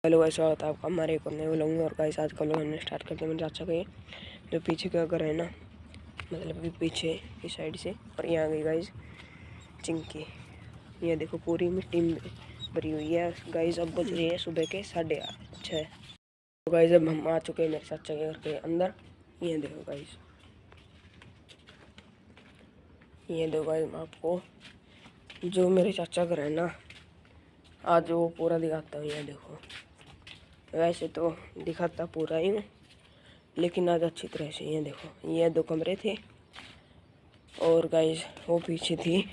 Hello guys, स्वागत है आपका हमारे एक और नए व्लॉग में। और गाइस आज का व्लॉग हमने स्टार्ट करते हैं मेरे चाचा के जो पीछे का घर है ना, मतलब कि पीछे की साइड से। और यहाँ गई गाइस चिंकी। ये देखो पूरी मिट्टी में भरी हुई है गाइस। अब बज रही है सुबह के 6:30। तो गाइस अब हम आ चुके हैं मेरे चाचा के घर के अंदर। ये देखो गाइस, ये देखो गाइस, आपको जो मेरे चाचा घर है ना, आज वो पूरा दिखाता हूँ। ये देखो, वैसे तो दिखाता पूरा ही हूँ, लेकिन आज अच्छी तरह से। ये देखो, ये 2 कमरे थे और गाइस वो पीछे थी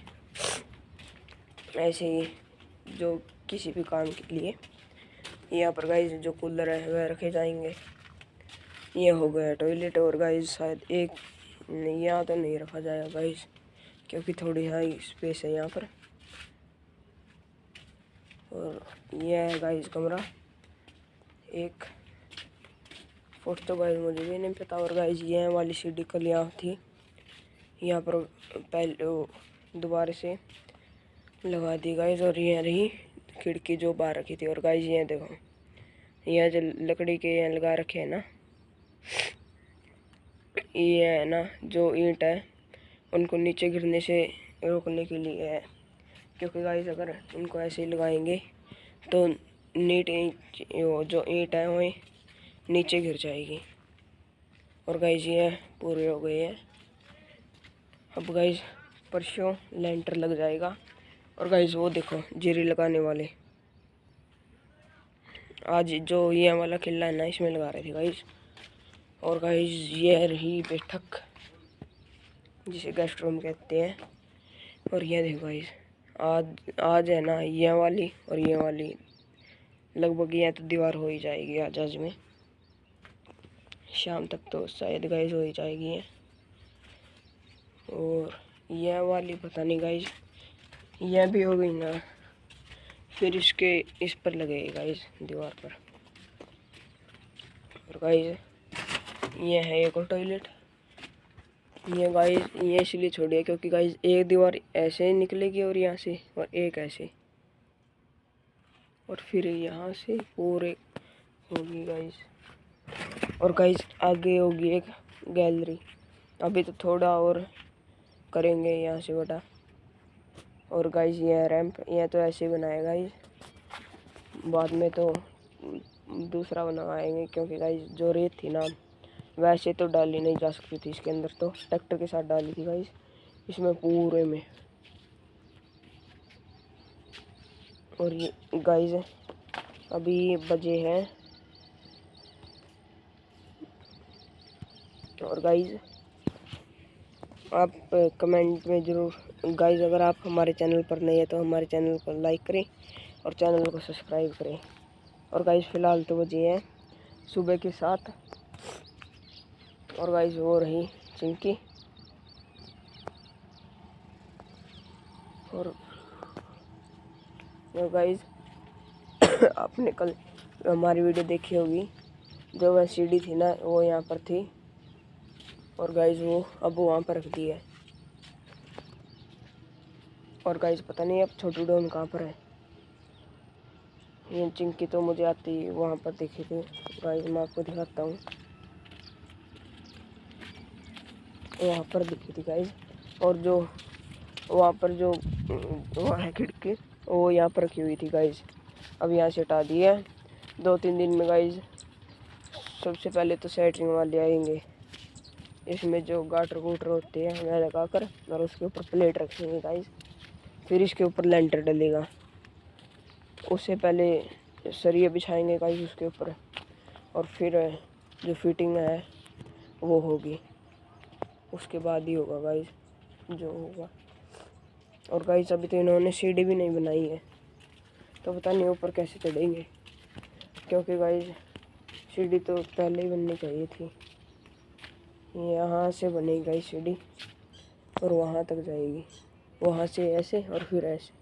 ऐसे ही जो किसी भी काम के लिए। यहाँ पर गाइस जो कूलर है वह रखे जाएंगे। ये हो गया टॉयलेट। और गाइस शायद एक यहाँ तो नहीं रखा जाएगा गाइस, क्योंकि थोड़ी हाई स्पेस है यहाँ पर। और यह है गाइस कमरा एक फुट, तो गाइस मुझे भी नहीं पता। और गाइस ये वाली सीढ़ी कल यहाँ थी, यहाँ पर पहले दोबारा से लगा दी गाइस। और ये रही खिड़की जो बाहर रखी थी। और गाइस ये देखो, यह जो लकड़ी के यहाँ लगा रखे हैं ना, ये है ना जो ईंट है, उनको नीचे गिरने से रोकने के लिए है। क्योंकि गाइस अगर इनको ऐसे ही लगाएंगे तो नीट जो ईंट है वो नीचे गिर जाएगी। और गाइस ये पूरे हो गए हैं। अब गाइस परसों लेंटर लग जाएगा। और गाइस वो देखो जीरी लगाने वाले आज जो ये वाला किला है ना, इसमें लगा रहे थे गाइस। और गाइस ये रही बैठक जिसे गेस्ट रूम कहते हैं। और ये देखो गाइस, आज है ना ये वाली और ये वाली लगभग ये तो दीवार हो ही जाएगी आज में। शाम तक तो शायद गाइस हो ही जाएगी है। और यह वाली पता नहीं गाइस, यह भी हो गई ना, फिर इसके इस पर लगेगा इस दीवार पर। और गाइस ये है एक और टॉयलेट। ये गाइस ये इसलिए छोड़ी है क्योंकि गाइस एक दीवार ऐसे निकलेगी और यहाँ से, और एक ऐसे, और फिर यहाँ से पूरे होगी गाइस। और गाइस आगे होगी एक गैलरी। अभी तो थोड़ा और करेंगे यहाँ से बड़ा। और गाइस ये रैंप, ये तो ऐसे बनाया गाइस, बाद में तो दूसरा बनवाएंगे। क्योंकि गाइस जो रेत थी ना, वैसे तो डाली नहीं जा सकती थी इसके अंदर, तो ट्रैक्टर के साथ डाली थी गाइस इसमें पूरे में। और ये गाइस अभी बजे हैं। और गाइस आप कमेंट में ज़रूर गाइस, अगर आप हमारे चैनल पर नए हैं तो हमारे चैनल को लाइक करें और चैनल को सब्सक्राइब करें। और गाइस फ़िलहाल तो बजे हैं सुबह के 7। और गाइस वो रही चिंकी। और गाइस आपने कल हमारी वीडियो देखी होगी, जो वह सीढ़ी थी ना वो यहाँ पर थी। और गाइस वो अब वहाँ पर रख दी है। और गाइस पता नहीं अब छोटू डॉन कहाँ पर है। ये चिंकी तो मुझे आती वहाँ पर दिखी थी गाइस, मैं आपको दिखाता हूँ। वहाँ पर दिखी थी गाइस। और जो वहाँ पर जो वहाँ है खिड़की, वो यहाँ पर रखी हुई थी गाइस। अब यहाँ से हटा दी है। 2-3 दिन में गाइस सबसे पहले तो सेटरिंग वाले आएंगे, इसमें जो गाटर गूटर होते हैं वह लगा कर, और उसके ऊपर प्लेट रखेंगे गाइस। फिर इसके ऊपर लेंटर डलेगा। उससे पहले सरिया बिछाएंगे गाइस उसके ऊपर, और फिर जो फिटिंग है वो होगी, उसके बाद ही होगा गाइस जो होगा। और गाइस अभी तो इन्होंने सीढ़ी भी नहीं बनाई है, तो पता नहीं ऊपर कैसे चढ़ेंगे। क्योंकि गाइस सीढ़ी तो पहले ही बननी चाहिए थी। यहाँ से बनेगी गाइस सीढ़ी और वहाँ तक जाएगी, वहाँ से ऐसे और फिर ऐसे।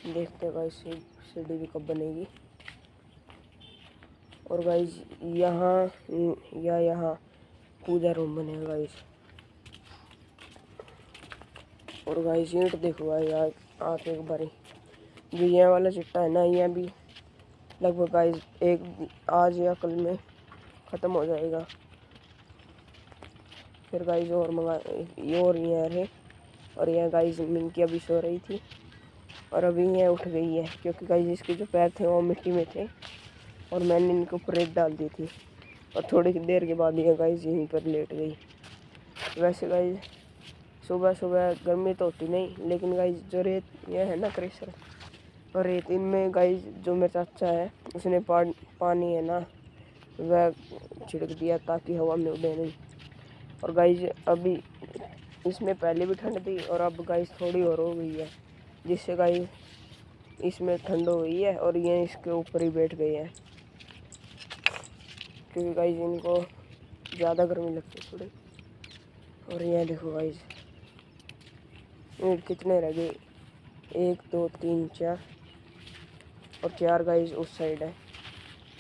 देखते हैं गाइस सीढ़ी भी कब बनेगी। और गाइस यहाँ पूजा रूम बनेगा गाइस। और गाइस ईंट देखो यार आके एक बारी, जो ये वाला चिट्टा है ना, ये भी लगभग गाइस एक आज या कल में ख़त्म हो जाएगा। फिर गाइस और मंगा ये और ये रहे। और यह गाइस मिंकी अभी सो रही थी और अभी ये उठ गई है, क्योंकि गाइस इसके जो पैर थे वो मिट्टी में थे और मैंने इनको रेत डाल दी थी। और थोड़ी देर के बाद ये गाइस यहीं पर लेट गई। वैसे गाइस सुबह सुबह गर्मी तो होती नहीं, लेकिन गाइस जो रेत ये है ना क्रशर और रेत, इनमें गाइस जो मेरा चाचा है उसने पानी है ना वह छिड़क दिया ताकि हवा में उड़े नहीं। और गाइस अभी इसमें पहले भी ठंड थी और अब गाइस थोड़ी और हो गई है, जिससे गाइस इसमें ठंड हो गई है और ये इसके ऊपर ही बैठ गए हैं, क्योंकि गाइस इनको ज़्यादा गर्मी लगती है थोड़ी। और ये देखो गाइस ईंट कितने रह गए, 1 2 3 4 और 4 गाइस उस साइड है,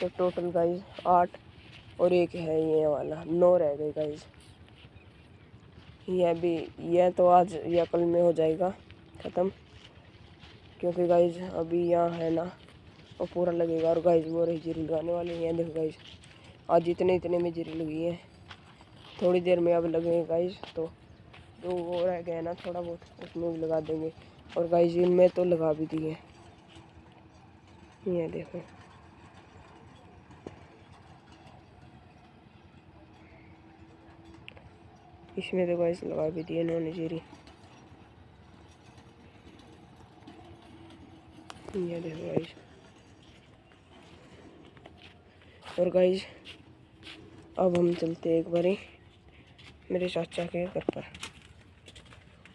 तो टोटल गाइस 8 और एक है ये वाला, 9 रह गए गाइस। यह तो आज या कल में हो जाएगा ख़त्म, क्योंकि गाइस अभी यहाँ है ना वो पूरा लगेगा। और गाइस वो रही जीरी लगाने वाले हैं, देखो गाइस आज इतने में जीरी लगी है, थोड़ी देर में अब लगेंगे गाइस। तो जो वो रह गया ना थोड़ा बहुत उसमें भी लगा देंगे। और गाइस इनमें तो लगा भी दिए, ये देखो इसमें तो गाइस लगा भी दिए इन्होंने जीरी, ये देखो गाइस। और गाइस अब हम चलते एक बारी मेरे चाचा के घर पर,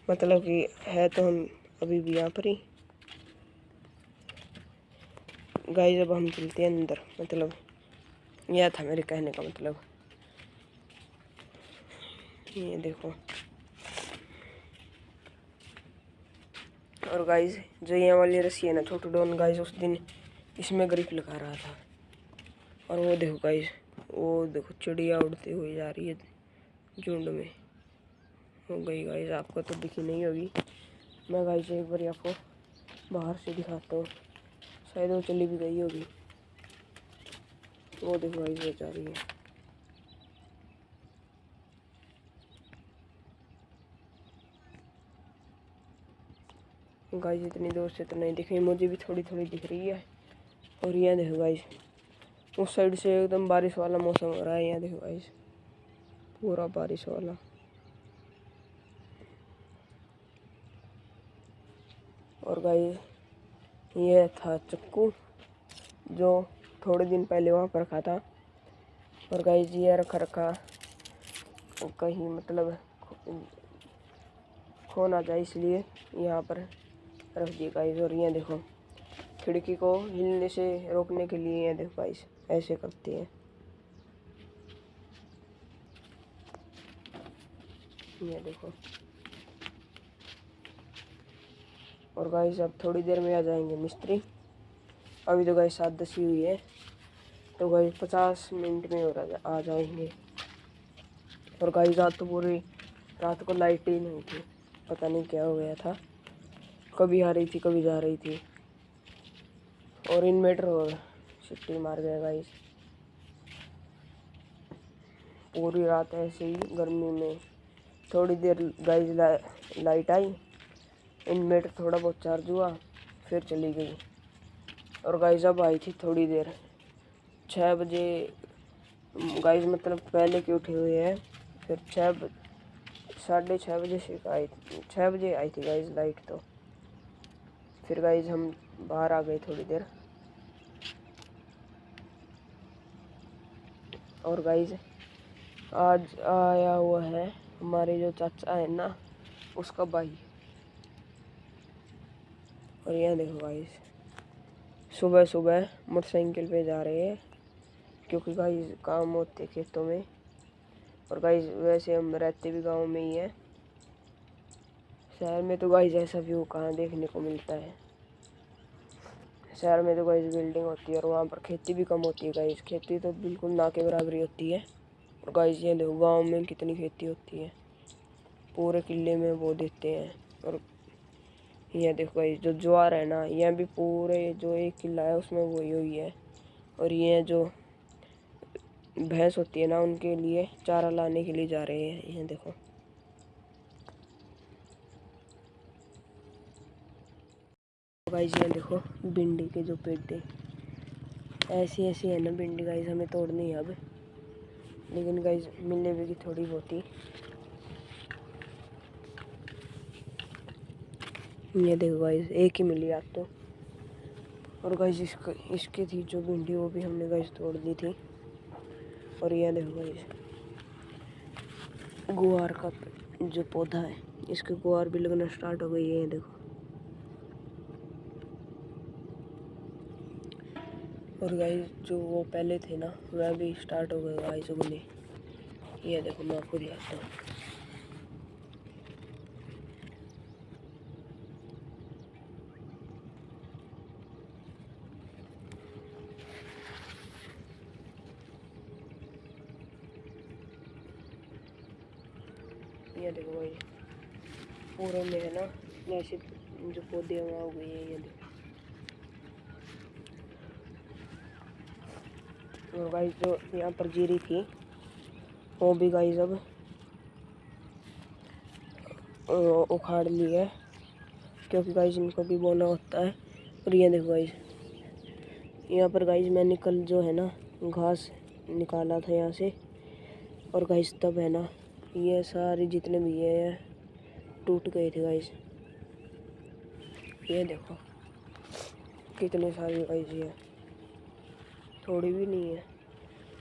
मतलब कि है तो हम अभी भी यहाँ पर ही गाइस। अब हम चलते हैं अंदर, मतलब यह था मेरे कहने का मतलब। ये देखो और गाइस जो ये वाली रस्सी है ना छोटू डॉन गाइस उस दिन इसमें ग्रिप लगा रहा था। और वो देखो गाइस, वो देखो चिड़िया उड़ती हुई जा रही है झुंड में, हो गई गाइस, आपको तो दिखी नहीं होगी। मैं गाइस एक बार आपको बाहर से दिखाता हूँ, शायद वो चली भी गई होगी। वो देखो गाइस वो जा रही है। गाइस इतनी दूर से तो नहीं दिख रही, मुझे भी थोड़ी दिख रही है। और ये देखो गाइस उस साइड से एकदम बारिश वाला मौसम हो रहा है, यहाँ देखो गाइस पूरा बारिश वाला। और गाइस ये था चक्कू जो थोड़े दिन पहले वहाँ पर रखा था। और गाइस ये रखा कहीं मतलब खो ना जाए, इसलिए यहाँ पर रख दिया गाइस। और ये देखो खिड़की को हिलने से रोकने के लिए ये देखो गाइस ऐसे करते हैं, ये देखो। और गाइस अब थोड़ी देर में आ जाएंगे मिस्त्री, अभी तो गाइस 7:10 ही हुई है, तो गाइस 50 मिनट में और आ जाएंगे। और गाइस रात तो पूरी रात को लाइट ही नहीं थी, पता नहीं क्या हो गया था, कभी आ रही थी कभी जा रही थी। और इन्वर्टर और छुट्टी मार गया गाइस, पूरी रात ऐसे ही गर्मी में। थोड़ी देर गाइस लाइट आई, इन्वर्टर थोड़ा बहुत चार्ज हुआ, फिर चली गई। और गाइस अब आई थी थोड़ी देर 6 बजे गाइस, मतलब पहले के उठे हुए हैं। फिर 6:30 बजे से आई, 6 बजे आई थी गाइस लाइट। तो फिर गाइस हम बाहर आ गए थोड़ी देर। और गाइस आज आया हुआ है हमारे जो चाचा है ना उसका भाई। और यह देखो गाइस सुबह सुबह मोटरसाइकिल पे जा रहे हैं, क्योंकि गाइस काम होते खेतों में। और गाइस वैसे हम रहते भी गांव में ही है, शहर में तो गाइस ऐसा व्यू कहाँ देखने को मिलता है। शहर में तो गाइस बिल्डिंग होती है और वहाँ पर खेती भी कम होती है गाइस, खेती तो बिल्कुल ना के बराबरी होती है। और गाइस ये देखो गांव में कितनी खेती होती है, पूरे किले में वो देते हैं। और ये देखो गाइस जो ज्वार है ना, ये भी पूरे जो 1 किला है उसमें वही हुई है। और ये जो भैंस होती है ना, उनके लिए चारा लाने के लिए जा रहे हैं। ये देखो गाइस, ये देखो भिंडी के जो पेड़ ऐसी ऐसी है ना भिंडी गाइस, हमें तोड़नी है अब, लेकिन गाइस मिलने भी थोड़ी बहुत ही। ये देखो गाइस एक ही मिली आज तो। और गाइस इसकी थी जो भिंडी, वो भी हमने गाइस तोड़ दी थी। और ये देखो गाइस गुआर का जो पौधा है, इसके गुआर भी लगना स्टार्ट हो गई है। ये देखो, और गाइस जो वो पहले थे ना, वह भी स्टार्ट हो गए गाइस उगने। ये देखो मैं आपको दिखाता हूँ। ये देखो भाई पूरे में है ना ऐसे जो पौधे वहाँ हो गई है। ये देखो, और गाइस जो यहाँ पर जीरी थी वो भी गाइस अब उखाड़ ली है, क्योंकि गाइस इनको भी बोना होता है। और ये देखो गाइस यहाँ पर गाइस मैंने कल जो है ना घास निकाला था यहाँ से, और गाइस तब है ना ये सारे जितने भी ये टूट गए थे गाइस। ये देखो कितने सारे गाइस, ये थोड़ी भी नहीं है।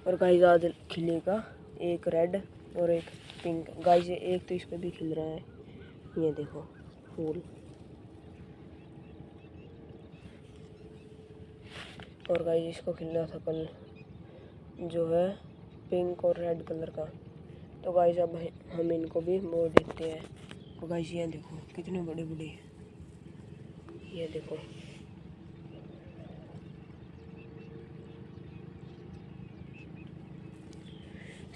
और गाइस आज खिलेगा एक रेड और एक पिंक गाइस, एक तो इस पे भी खिल रहा है। ये देखो फूल। और गाइस इसको खिलना था कल जो है पिंक और रेड कलर का। तो गाइस अब हम इनको भी बो देते हैं। तो गाइस ये देखो कितने बड़े बड़े हैं। ये देखो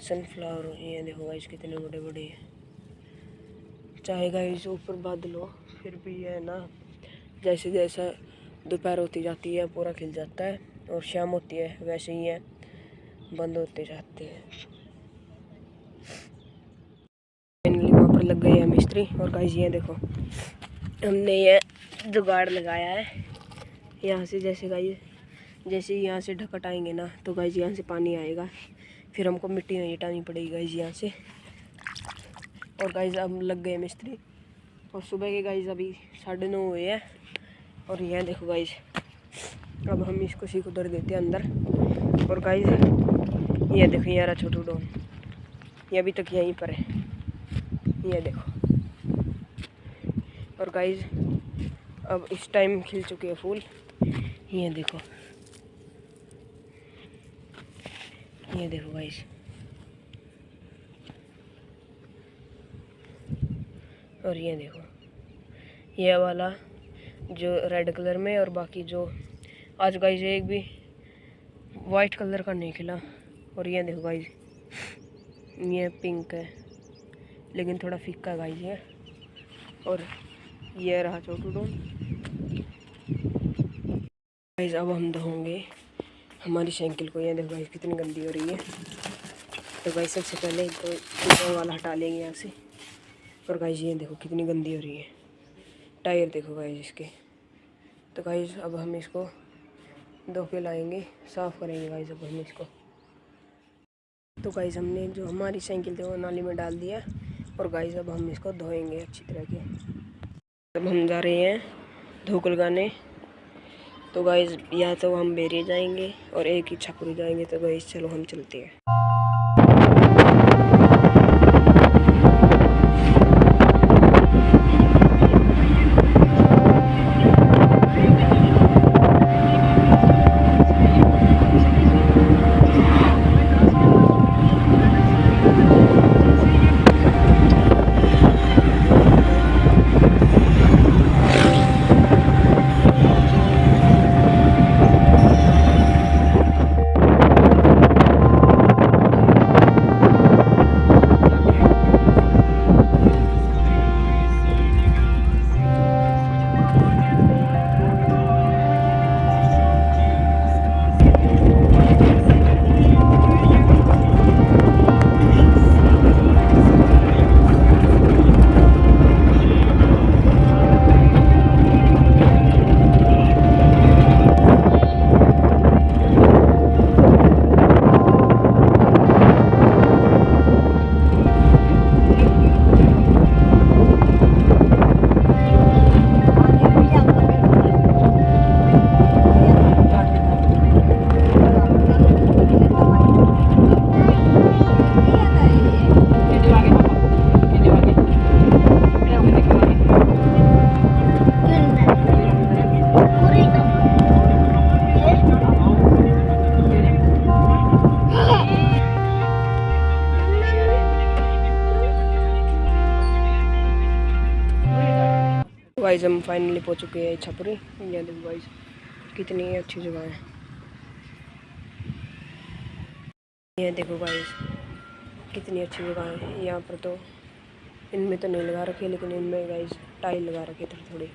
सनफ्लावर, ये देखो गाइस कितने बड़े बड़े हैं। चाहे गाइस ऊपर बादल हो फिर भी ये है ना, जैसे जैसा दोपहर होती जाती है पूरा खिल जाता है, और शाम होती है वैसे ही है बंद होते जाते हैं। फाइनली वहाँ पर लग गए हैं मिस्त्री। और गाइस ये देखो हमने ये जुगाड़ लगाया है यहाँ से। जैसे गाइस जैसे यहाँ से ढकट आएंगे ना, तो गाइस यहाँ से पानी आएगा, फिर हमको मिट्टी नहीं हटानी पड़ेगी गाइस यहाँ से। और गाइस अब लग गए मिस्त्री, और सुबह के गाइस अभी 9:30 हुए हैं। और ये देखो गाइस अब हम इसको सीख उधर देते हैं अंदर। और गाइस ये देखो ये रहा छोटू डॉन, ये अभी तक यहीं पर है। ये देखो, और गाइस अब इस टाइम खिल चुके हैं फूल। ये देखो, ये देखो गाइस, और ये देखो ये वाला जो रेड कलर में, और बाकी जो आज गाइस एक भी वाइट कलर का नहीं खिला। और ये देखो गाइस ये पिंक है लेकिन थोड़ा फीका गाइस ये। और ये रहा छोटू डॉन। गाइस अब हम धोएंगे हमारी साइकिल को। ये देखो गाइस कितनी गंदी हो रही है। तो गाइस सबसे पहले तो ऊपर वाला हटा लेंगे यहाँ से। और गाइस ये देखो कितनी गंदी हो रही है, टायर देखो गाइस इसके। तो गाइस अब हम इसको धो के लाएंगे, साफ़ करेंगे गाइस अब हम इसको। तो गाइस हमने जो हमारी साइकिल थी वो नाली में डाल दिया। और गाइस अब हम इसको धोएंगे अच्छी तरह के। अब हम जा रहे हैं धूप लगाने। तो गाइस या तो हम बेरिए जाएंगे और एक ही छपरी जाएंगे। तो गाइस चलो हम चलते हैं। गाइस हम फाइनली पहुंच चुके हैं छपरी। ये देखो गाइस कितनी अच्छी जगह है। ये देखो गाइस कितनी अच्छी जगह है। यहाँ पर तो इनमें तो नहीं लगा रखे, लेकिन इनमें गाइस टाइल लगा रखे थोड़ी थोड़ी।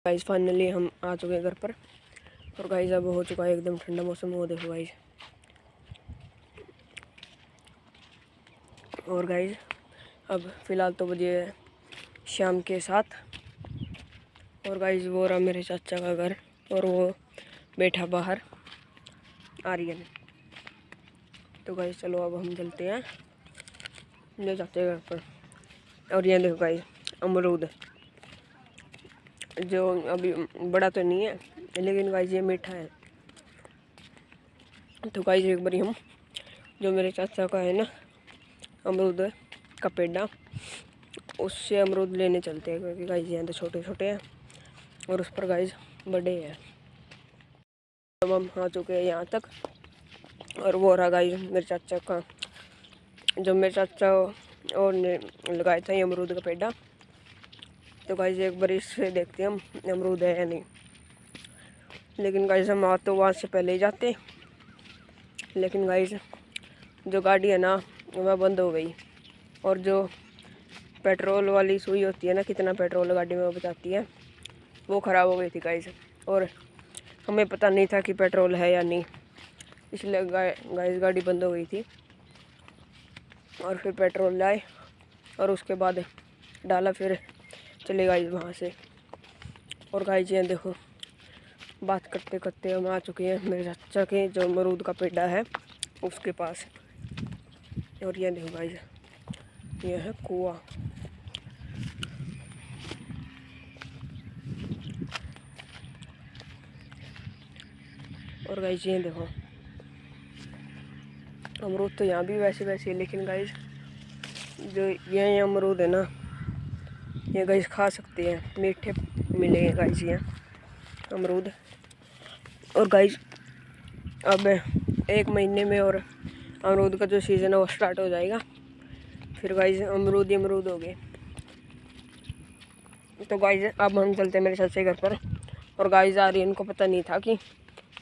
गाइस फाइनली हम आ चुके हैं घर पर। और गाइस अब हो चुका है एकदम ठंडा मौसम। वो देखो गाइस। और गाइस अब फ़िलहाल तो बजे शाम के 7। और गाइस वो रहा मेरे चाचा का घर, और वो बैठा बाहर आर्यन। तो गाइस चलो अब हम चलते हैं मेरे चाचा के घर पर। और ये देखो गाइस अमरूद, जो अभी बड़ा तो नहीं है, लेकिन गाइस ये मीठा है। तो गाइस एक बार हम जो मेरे चाचा का है ना अमरूद का पेड़ा, उससे अमरूद लेने चलते हैं, क्योंकि गाइस यहाँ तो छोटे छोटे हैं और उस पर गाइस बड़े हैं। अब हम आ चुके हैं यहाँ तक। और वो रहा गाइस मेरे चाचा का, जो मेरे चाचा और ने लगाया था ये अमरूद का पेड़ा। तो गाइस एक बार इससे देखते हैं हम अमरूद है या नहीं। लेकिन गाइस हम आ तो वहाँ से पहले ही जाते, लेकिन गाइस जो गाड़ी है ना वह बंद हो गई। और जो पेट्रोल वाली सुई होती है ना, कितना पेट्रोल गाड़ी में बचाती है, वो ख़राब हो गई थी गाइस। और हमें पता नहीं था कि पेट्रोल है या नहीं, इसलिए गाइस गाड़ी बंद हो गई थी। और फिर पेट्रोल लाए और उसके बाद डाला, फिर चले गाइस वहाँ से। और गाइस ये देखो बात करते करते हम आ चुके हैं मेरे चाचा के जो अमरूद का पेड़ा है उसके पास। और ये देखो गाइस ये है कुआं। और गाइस ये देखो अमरूद तो यहाँ भी वैसे वैसे है, लेकिन गाइस जो ये अमरूद है ना ये गाइस खा सकते हैं, मीठे मिलेंगे गाइस ये अमरूद। और गाइस अब 1 महीने में और अमरूद का जो सीज़न है वो स्टार्ट हो जाएगा, फिर गाइस अमरूद ही अमरूद हो गए। तो गाइस अब हम चलते हैं मेरे चाचा घर पर। और गाइस आ रही इनको पता नहीं था कि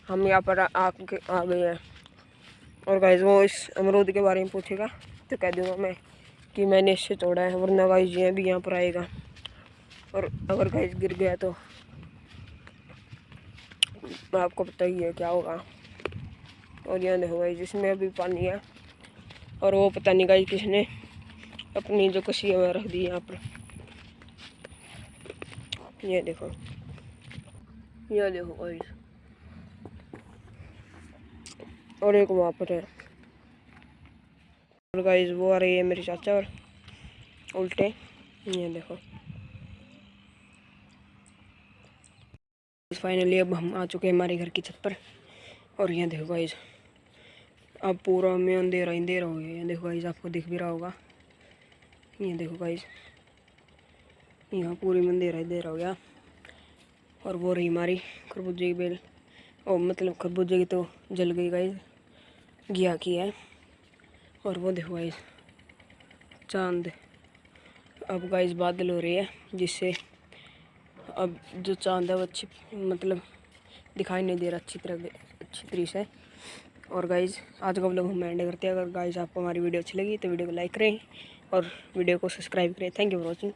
हम यहाँ पर आ गए हैं। और गाइस वो इस अमरूद के बारे में पूछेगा तो कह दूँगा मैं कि मैंने इससे तोड़ा है, वरना गाइस ये भी यहाँ पर आएगा और अगर गाइस गिर गया तो आपको पता ही है क्या होगा। और यहाँ देखो गाइस जिसमें अभी पानी है और वो पता नहीं गाइस किसने अपनी जो कशिया में रख दी यहाँ पर। ये देखो गाइस, और एक वहाँ पर है। और गाइस वो आ रही है मेरी चाचा और उल्टे। ये देखो फाइनली अब हम आ चुके हैं हमारे घर की छत पर। और ये देखो गाइस अब पूरा में अंधेरा अंधेरा हो गया। ये देखो गाइस आपको दिख भी रहा होगा। ये देखो गाइस यहाँ पूरी में अंधेरा अंधेरा हो गया। और वो रही हमारी खरबूजे की बेल, और मतलब खरबूजे की तो जल गई गाइस, घिया की है। और वो देखो गाइस चांद, अब गाइस बादल हो रही है जिससे अब जो चांद है वो अच्छी मतलब दिखाई नहीं दे रहा अच्छी तरह से। और गाइस आज का व्लॉग हम एंड करते हैं। अगर गाइस आपको हमारी वीडियो अच्छी लगी तो वीडियो को लाइक करें और वीडियो को सब्सक्राइब करें। Thank you for watching.